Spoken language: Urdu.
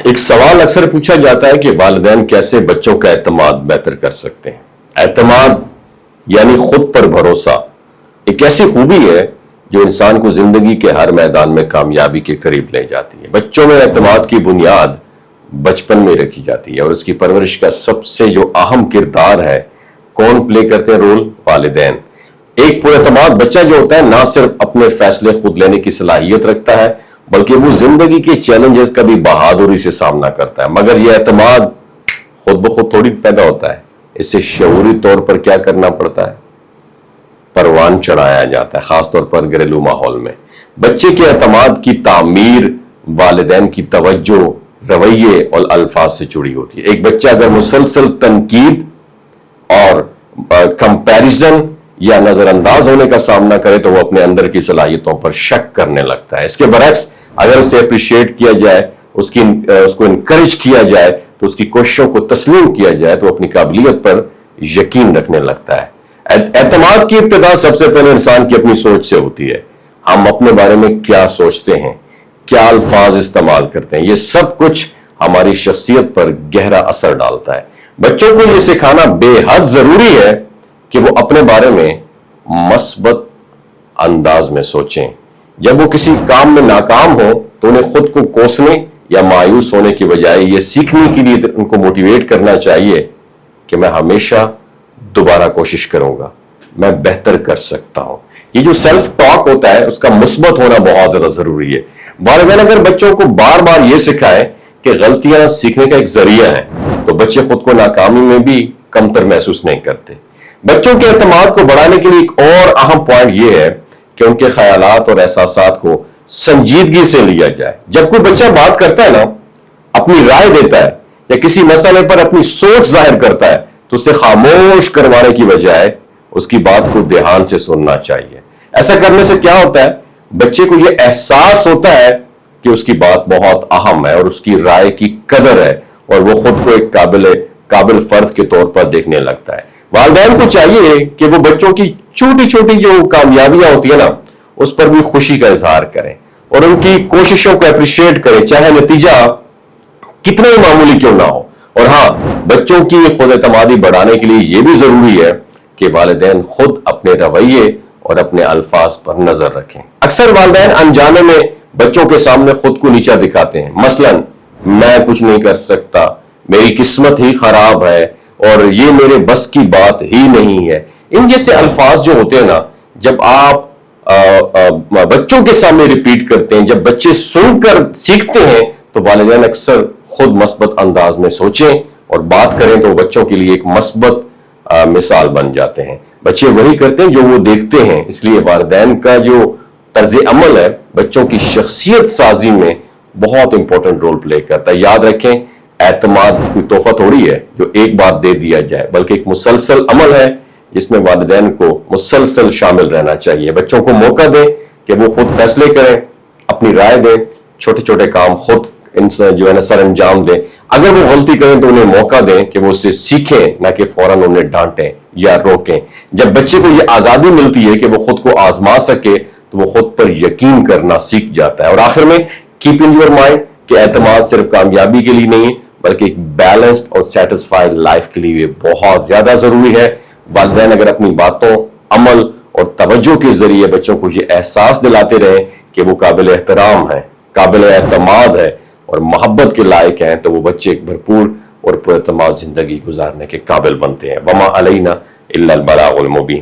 ایک سوال اکثر پوچھا جاتا ہے کہ والدین کیسے بچوں کا اعتماد بہتر کر سکتے ہیں۔ اعتماد یعنی خود پر بھروسہ ایک ایسی خوبی ہے جو انسان کو زندگی کے ہر میدان میں کامیابی کے قریب لے جاتی ہے۔ بچوں میں اعتماد کی بنیاد بچپن میں رکھی جاتی ہے اور اس کی پرورش کا سب سے جو اہم کردار ہے، کون پلے کرتے ہیں رول؟ والدین۔ ایک پر اعتماد بچہ جو ہوتا ہے نہ صرف اپنے فیصلے خود لینے کی صلاحیت رکھتا ہے بلکہ وہ زندگی کے چیلنجز کا بھی بہادری سے سامنا کرتا ہے، مگر یہ اعتماد خود بخود تھوڑی پیدا ہوتا ہے، اسے شعوری طور پر کیا کرنا پڑتا ہے؟ پروان چڑھایا جاتا ہے، خاص طور پر گھریلو ماحول میں۔ بچے کے اعتماد کی تعمیر والدین کی توجہ، رویے اور الفاظ سے جڑی ہوتی ہے۔ ایک بچہ اگر مسلسل تنقید اور کمپیریزن یا نظر انداز ہونے کا سامنا کرے تو وہ اپنے اندر کی صلاحیتوں پر شک کرنے لگتا ہے۔ اس کے برعکس اگر اسے اپریشیٹ کیا جائے، اس کو انکریج کیا جائے تو اس کی کوششوں کو تسلیم کیا جائے تو اپنی قابلیت پر یقین رکھنے لگتا ہے۔ اعتماد کی ابتدا سب سے پہلے انسان کی اپنی سوچ سے ہوتی ہے۔ ہم اپنے بارے میں کیا سوچتے ہیں، کیا الفاظ استعمال کرتے ہیں، یہ سب کچھ ہماری شخصیت پر گہرا اثر ڈالتا ہے۔ بچوں کو یہ سکھانا بے حد ضروری ہے کہ وہ اپنے بارے میں مثبت انداز میں سوچیں۔ جب وہ کسی کام میں ناکام ہو تو انہیں خود کو کوسنے یا مایوس ہونے کی بجائے یہ سیکھنے کے لیے ان کو موٹیویٹ کرنا چاہیے کہ میں ہمیشہ دوبارہ کوشش کروں گا، میں بہتر کر سکتا ہوں۔ یہ جو سیلف ٹاک ہوتا ہے اس کا مثبت ہونا بہت زیادہ ضروری ہے۔ والدین اگر بچوں کو بار بار یہ سکھائیں کہ غلطیاں سیکھنے کا ایک ذریعہ ہے تو بچے خود کو ناکامی میں بھی کمتر محسوس نہیں کرتے۔ بچوں کے اعتماد کو بڑھانے کے لیے ایک اور اہم پوائنٹ یہ ہے کہ ان کے خیالات اور احساسات کو سنجیدگی سے لیا جائے۔ جب کوئی بچہ بات کرتا ہے نا، اپنی رائے دیتا ہے یا کسی مسئلے پر اپنی سوچ ظاہر کرتا ہے تو اسے خاموش کروانے کی بجائے اس کی بات کو دھیان سے سننا چاہیے۔ ایسا کرنے سے کیا ہوتا ہے؟ بچے کو یہ احساس ہوتا ہے کہ اس کی بات بہت اہم ہے اور اس کی رائے کی قدر ہے اور وہ خود کو ایک قابل فرد کے طور پر دیکھنے لگتا ہے۔ والدین کو چاہیے کہ وہ بچوں کی چھوٹی چھوٹی جو کامیابیاں ہوتی ہیں نا اس پر بھی خوشی کا اظہار کریں اور ان کی کوششوں کو اپریشیٹ کریں، چاہے نتیجہ کتنا ہی معمولی کیوں نہ ہو۔ اور ہاں، بچوں کی خود اعتمادی بڑھانے کے لیے یہ بھی ضروری ہے کہ والدین خود اپنے رویے اور اپنے الفاظ پر نظر رکھیں۔ اکثر والدین انجانے میں بچوں کے سامنے خود کو نیچا دکھاتے ہیں، مثلا میں کچھ نہیں کر سکتا، میری قسمت ہی خراب ہے اور یہ میرے بس کی بات ہی نہیں ہے۔ ان جیسے الفاظ جو ہوتے ہیں نا، جب آپ بچوں کے سامنے ریپیٹ کرتے ہیں، جب بچے سن کر سیکھتے ہیں تو والدین اکثر خود مثبت انداز میں سوچیں اور بات کریں تو بچوں کے لیے ایک مثبت مثال بن جاتے ہیں۔ بچے وہی کرتے ہیں جو وہ دیکھتے ہیں، اس لیے والدین کا جو طرز عمل ہے بچوں کی شخصیت سازی میں بہت امپورٹنٹ رول پلے کرتا ہے۔ یاد رکھیں، اعتماد کوئی تحفہ تھوڑی ہے جو ایک بات دے دیا جائے، بلکہ ایک مسلسل عمل ہے جس میں والدین کو مسلسل شامل رہنا چاہیے۔ بچوں کو موقع دیں کہ وہ خود فیصلے کریں، اپنی رائے دیں، چھوٹے چھوٹے کام خود جو ہے نا سر انجام دیں۔ اگر وہ غلطی کریں تو انہیں موقع دیں کہ وہ اس سے سیکھیں، نہ کہ فوراً انہیں ڈانٹیں یا روکیں۔ جب بچے کو یہ آزادی ملتی ہے کہ وہ خود کو آزما سکے تو وہ خود پر یقین کرنا سیکھ جاتا ہے۔ اور آخر میں کیپ ان یور مائنڈ کہ اعتماد صرف کامیابی کے لیے نہیں ہے بلکہ ایک بیلنسڈ اور سیٹسفائیڈ لائف کے لیے بہت زیادہ ضروری ہے۔ والدین اگر اپنی باتوں، عمل اور توجہ کے ذریعے بچوں کو یہ احساس دلاتے رہیں کہ وہ قابل احترام ہے، قابل اعتماد ہے اور محبت کے لائق ہیں تو وہ بچے ایک بھرپور اور پر اعتماد زندگی گزارنے کے قابل بنتے ہیں۔ وما علینا الا البلاغ المبین۔